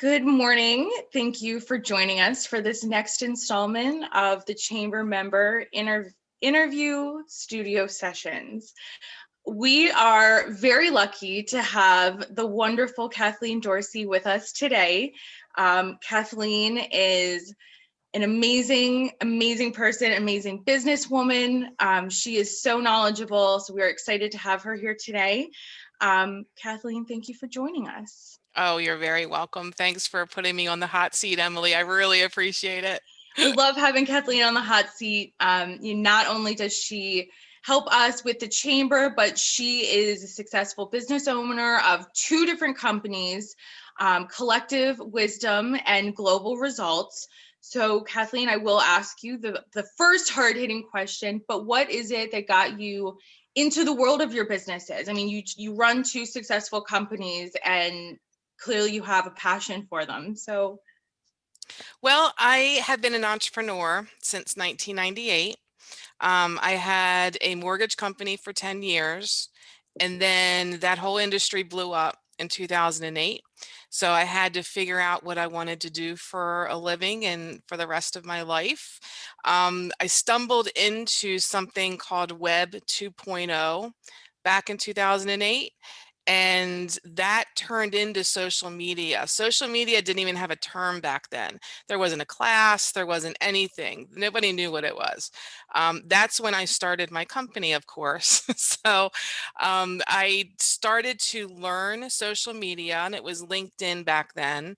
Good morning. Thank you for joining us for this next installment of the Chamber Member Interview Studio Sessions. We are very lucky to have the wonderful Kathleen Dorsey with us today. Kathleen is an amazing, amazing person, amazing businesswoman. She is so knowledgeable, so we're excited to have her here today. Kathleen, thank you for joining us. Oh, you're very welcome. Thanks for putting me on the hot seat, Emily. I really appreciate it. I love having Kathleen on the hot seat. Not only does she help us with the chamber, but she is a successful business owner of two different companies, Collective Wisdom and Global Results. So Kathleen, I will ask you the first hard-hitting question, but what is it that got you into the world of your businesses? I mean, you run two successful companies and clearly you have a passion for them. So Well, I have been an entrepreneur since 1998. I had a mortgage company for 10 years, and then that whole industry blew up in 2008. So I had to figure out what I wanted to do for a living and for the rest of my life. I stumbled into something called Web 2.0 back in 2008. And that turned into social media. Social media didn't even have a term back then. There wasn't a class, there wasn't anything. Nobody knew what it was. That's when I started my company, of course. I started to learn social media, and it was LinkedIn back then.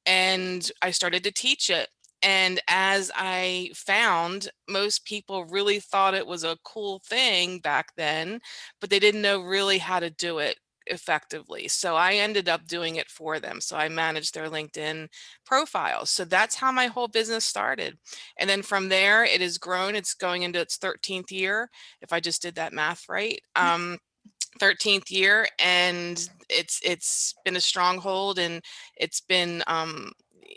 And I started to teach it. And as I found, most people really thought it was a cool thing back then, but they didn't know really how to do it effectively. So I ended up doing it for them. So I managed their LinkedIn profiles. So that's how my whole business started. And then from there, it has grown. It's going into its 13th year, if I just did that math right. 13th year, and it's been a stronghold, and it's been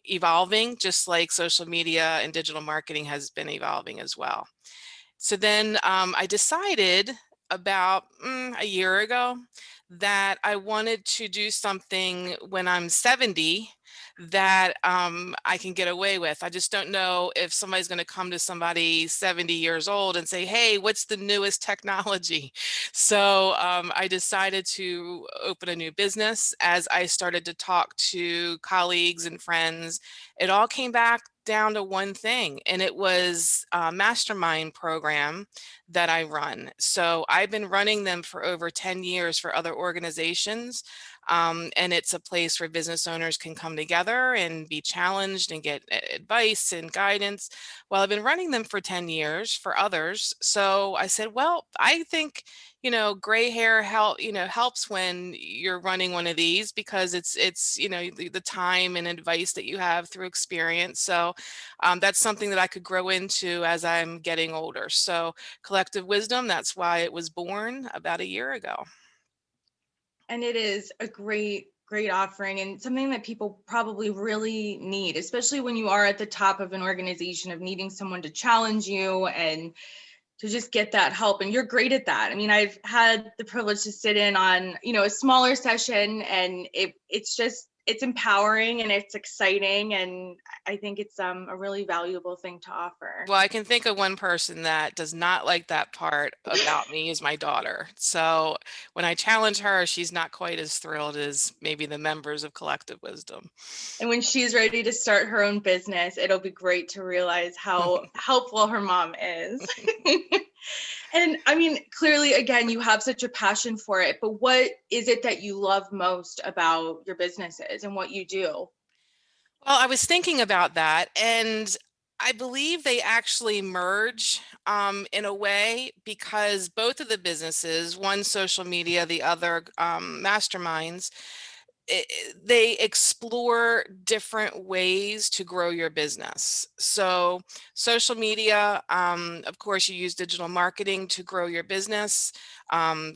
evolving, just like social media and digital marketing has been evolving as well. So then I decided about a year ago that I wanted to do something when I'm 70 that I can get away with. I just don't know if somebody's going to come to somebody 70 years old and say, hey, what's the newest technology? So I decided to open a new business. As I started to talk to colleagues and friends, it all came back down to one thing, and it was a mastermind program that I run. So I've been running them for over 10 years for other organizations. And it's a place where business owners can come together and be challenged and get advice and guidance. Well, I've been running them for 10 years for others. So I said, well, I think, gray hair helps when you're running one of these, because it's the time and advice that you have through experience. So that's something that I could grow into as I'm getting older. So Collective Wisdom, that's why it was born about a year ago. And it is a great offering and something that people probably really need, especially when you are at the top of an organization, of needing someone to challenge you and to just get that help. And you're great at that. I mean, I've had the privilege to sit in on, a smaller session, and it's empowering and it's exciting. And I think it's a really valuable thing to offer. Well, I can think of one person that does not like that part about me, is my daughter. So when I challenge her, she's not quite as thrilled as maybe the members of Collective Wisdom. And when she's ready to start her own business, it'll be great to realize how helpful her mom is. And I mean, clearly, again, you have such a passion for it, but what is it that you love most about your businesses and what you do? Well, I was thinking about that, and I believe they actually merge in a way, because both of the businesses, one social media, the other masterminds, they explore different ways to grow your business. So social media, of course, you use digital marketing to grow your business,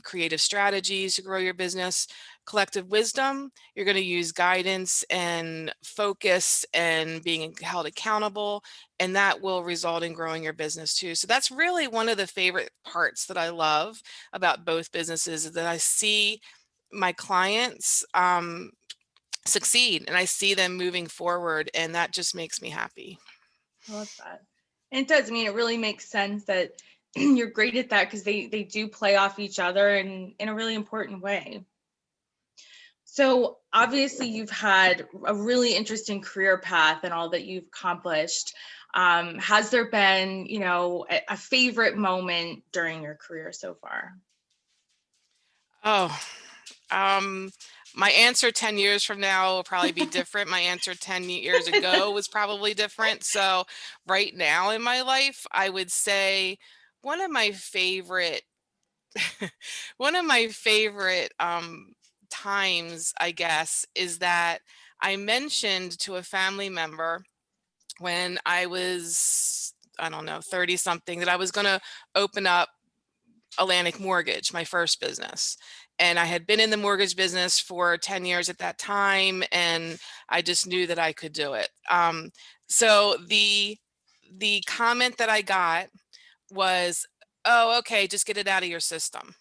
creative strategies to grow your business. Collective Wisdom, you're going to use guidance and focus and being held accountable, and that will result in growing your business too. So that's really one of the favorite parts that I love about both businesses, is that I see my clients succeed, and I see them moving forward, and that just makes me happy. I love that. And it does. I mean, it really makes sense that you're great at that because they do play off each other in a really important way. So obviously you've had a really interesting career path and all that you've accomplished. Has there been, a favorite moment during your career so far? Oh, my answer 10 years from now will probably be different. My answer 10 years ago was probably different. So right now in my life, I would say one of my favorite one of my favorite times, I guess, is that I mentioned to a family member when I was, I don't know, 30 something, that I was going to open up Atlantic Mortgage, my first business. And I had been in the mortgage business for 10 years at that time, and I just knew that I could do it. So the comment that I got was, "Oh, okay, just get it out of your system."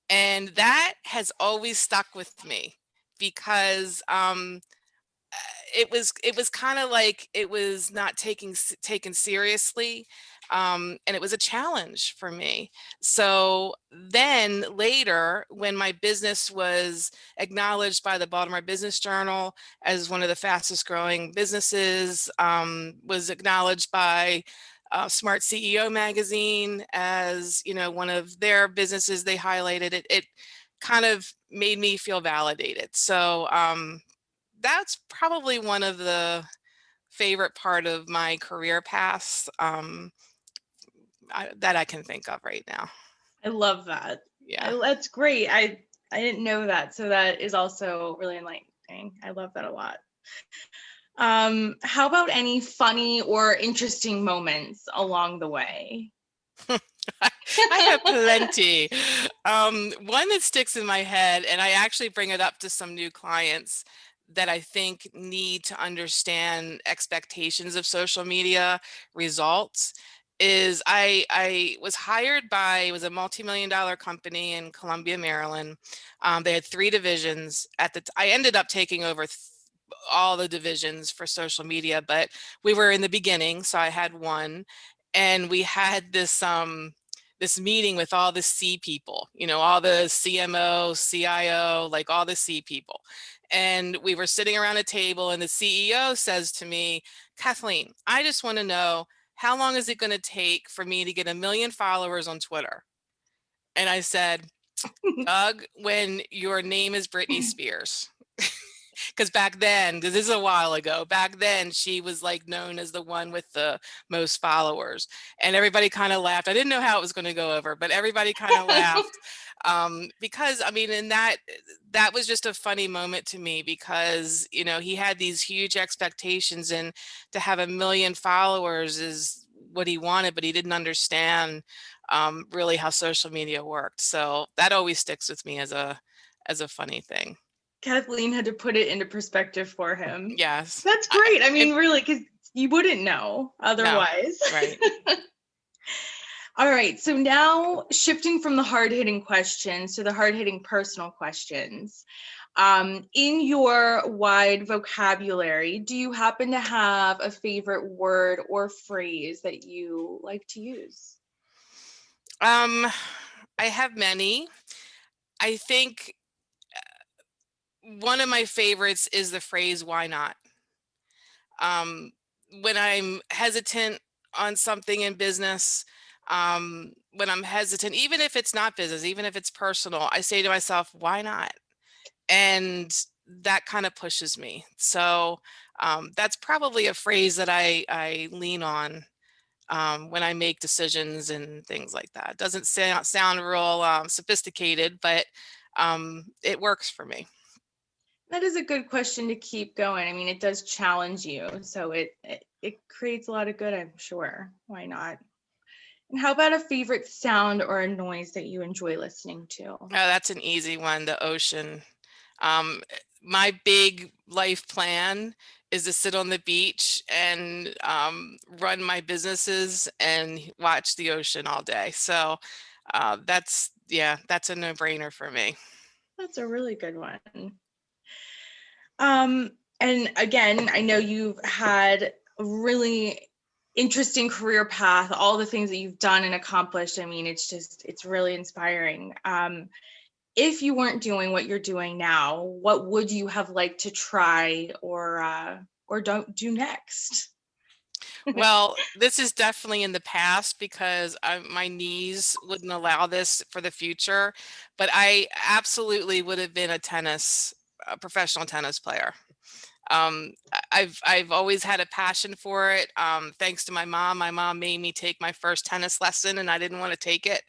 And that has always stuck with me because it was kind of like it was not taken seriously, and it was a challenge for me. So then later, when my business was acknowledged by the Baltimore Business Journal as one of the fastest growing businesses, was acknowledged by Smart CEO magazine as, one of their businesses they highlighted, it kind of made me feel validated. So that's probably one of the favorite part of my career path, that I can think of right now. I love that. Yeah. That's great. I didn't know that, so that is also really enlightening. I love that a lot. How about any funny or interesting moments along the way? I have plenty. One that sticks in my head, and I actually bring it up to some new clients that I think need to understand expectations of social media results, is I was hired by, it was a multi-million-dollar company in Columbia, Maryland. They had three divisions I ended up taking over all the divisions for social media, but we were in the beginning, so I had one, and we had this meeting with all the C people, all the CMO, CIO, like all the C people. And we were sitting around a table, and the CEO says to me, "Kathleen, I just want to know, how long is it going to take for me to get 1 million followers on Twitter?" And I said, "Doug, when your name is Britney Spears." Because back then, because this is a while ago, back then she was like known as the one with the most followers, and everybody kind of laughed. I didn't know how it was going to go over, but everybody kind of laughed, because I mean, and that was just a funny moment to me, because he had these huge expectations, and to have 1 million followers is what he wanted, but he didn't understand really how social media worked. So that always sticks with me as a funny thing. Kathleen had to put it into perspective for him. Yes. That's great. I mean, really, because you wouldn't know No, otherwise. right. All right. So now shifting from the hard-hitting questions to the hard-hitting personal questions. In your wide vocabulary, do you happen to have a favorite word or phrase that you like to use? Um, I have many. I think one of my favorites is the phrase, "Why not?" Um, when I'm hesitant on something in business, when I'm hesitant, even if it's not business, even if it's personal, I say to myself, "Why not?" And that kind of pushes me. So that's probably a phrase that I lean on when I make decisions and things like that. It doesn't sound real sophisticated, but it works for me. That is a good question to keep going. I mean, it does challenge you, so it creates a lot of good, I'm sure. Why not? And how about a favorite sound or a noise that you enjoy listening to? Oh, that's an easy one, the ocean. Um, my big life plan is to sit on the beach and run my businesses and watch the ocean all day. So yeah, that's a no-brainer for me. That's a really good one. And again, I know you've had a really interesting career path, all the things that you've done and accomplished. I mean, it's really inspiring. If you weren't doing what you're doing now, what would you have liked to try or don't do next? Well, this is definitely in the past because my knees wouldn't allow this for the future, but I absolutely would have been a professional tennis player. I've always had a passion for it. Thanks to my mom. My mom made me take my first tennis lesson, and I didn't want to take it.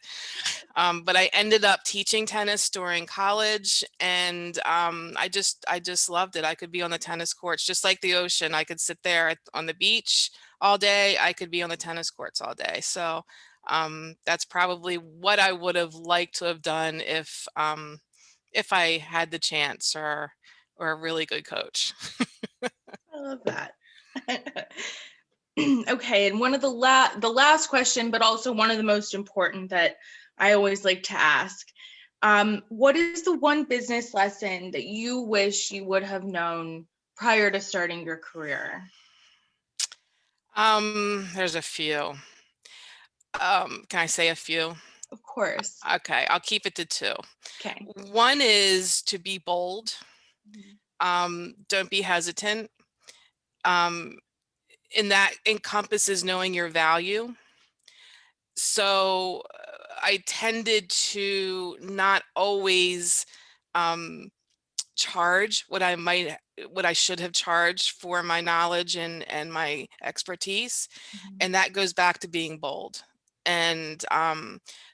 But I ended up teaching tennis during college, and I just loved it. I could be on the tennis courts just like the ocean. I could sit there on the beach all day. I could be on the tennis courts all day. So that's probably what I would have liked to have done if I had the chance or a really good coach. I love that. Okay, and one of the last question, but also one of the most important that I always like to ask. What is the one business lesson that you wish you would have known prior to starting your career? There's a few. Can I say a few? Of course. Okay, I'll keep it to two. Okay. One is to be bold. Mhm. Don't be hesitant. Um, and that encompasses knowing your value. So I tended to not always um, charge what I should have charged for my knowledge and my expertise. Mhm. And that goes back to being bold. And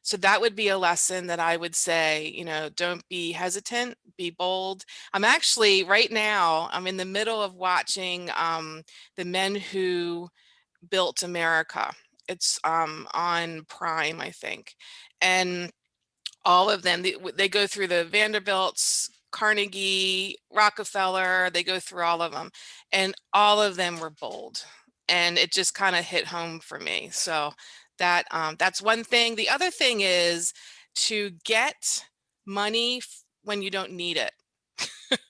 so that would be a lesson that I would say, don't be hesitant, be bold. I'm actually right now, I'm in the middle of watching The Men Who Built America. It's on Prime, I think. And all of them, they go through the Vanderbilts, Carnegie, Rockefeller, they go through all of them. And all of them were bold. And it just kind of hit home for me. So that's one thing. The other thing is to get money when you don't need it. That's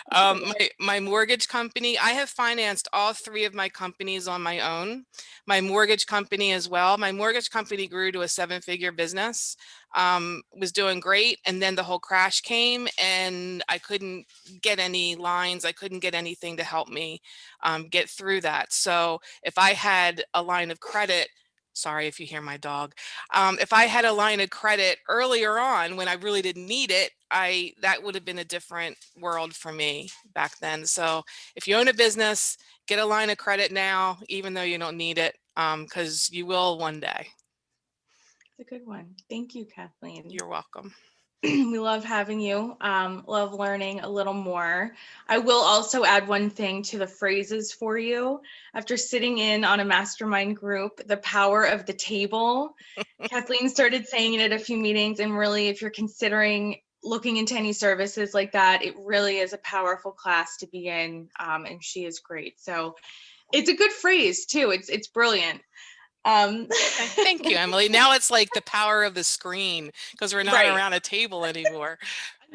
a good one. My mortgage company, I have financed all three of my companies on my own. My mortgage company as well. My mortgage company grew to a seven-figure business, was doing great. And then the whole crash came and I couldn't get any lines. I couldn't get anything to help me get through that. So if I had a line of credit, sorry if you hear my dog. If I had a line of credit earlier on when I really didn't need it, that would have been a different world for me back then. So if you own a business, get a line of credit now, even though you don't need it, because you will one day. It's a good one. Thank you, Kathleen. You're welcome. We love having you. Love learning a little more. I will also add one thing to the phrases for you. After sitting in on a mastermind group, the power of the table. Kathleen started saying it at a few meetings, and really, if you're considering looking into any services like that, it really is a powerful class to be in, and she is great. So it's a good phrase too. It's brilliant. Um, Okay, thank you, Emily. Now it's like the power of the screen because we're not right. around a table anymore.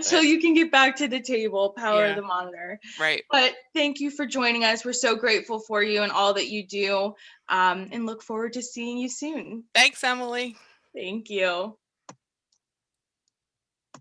So But you can get back to the table, power of yeah, the monitor. right. But thank you for joining us. We're so grateful for you and all that you do, and look forward to seeing you soon. Thanks, Emily. Thank you.